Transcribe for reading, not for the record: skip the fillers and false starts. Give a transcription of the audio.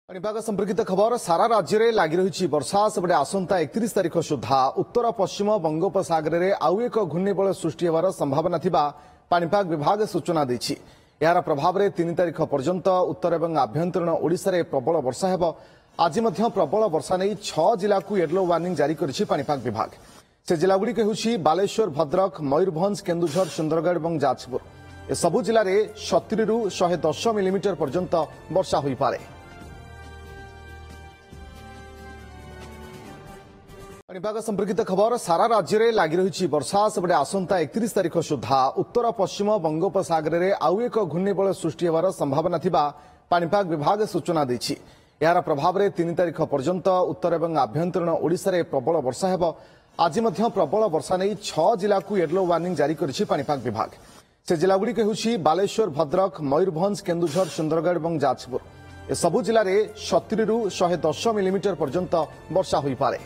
पाणीपाग संपर्कित खबर सारा राज्य में लगी रही वर्षा सेपटे आसंता 31 तारिख सुधा उत्तर पश्चिम बंगोपसागर में आउ एक घूर्णिबल सृष्टि होवार संभावना थिबा पाणीपाग विभाग सूचना देछि। यार प्रभाव में 3 तारिख पर्यंत उत्तर और आभ्यंतरीण ओडिशा रे प्रबल वर्षा हेब। आज मध्य प्रबल वर्षा नहीं 6 जिला को येलो वार्निंग जारी करिछि पाणीपाग विभाग। से जिलागुड़िक हेउछि बालेश्वर, भद्रक, मयूरभंज, केन्दुझर, सुंदरगढ़ और जाजपुर। ए सबु जिले में 70 ରୁ 110 मिलीमीटर पर्यंत वर्षा होई पारे। पाणीपाग संपर्कित खबर सारा राज्य में लगी रही वर्षा सेपटे आसंता 31 तारिख सुधा उत्तर पश्चिम बंगोपसागर में आउ एक घूर्णिबल सृष्टि होवार संभावना थिबा पाणीपाग विभाग सूचना देछि। यार प्रभाव में 3 तारिख पर्यंत उत्तर और आभ्यंतरीण ओडिशा रे प्रबल वर्षा हेब। आज मध्य प्रबल वर्षा नहीं 6 जिला को येलो वार्निंग जारी करिछि पाणीपाग विभाग। से जिलागुड़िक हेउछि बालेश्वर, भद्रक, मयूरभंज, केन्दुझर, सुंदरगढ़ और जाजपुर। ए सबु जिले में 70 ରୁ 110 मिलीमीटर पर्यंत वर्षा होई पारे।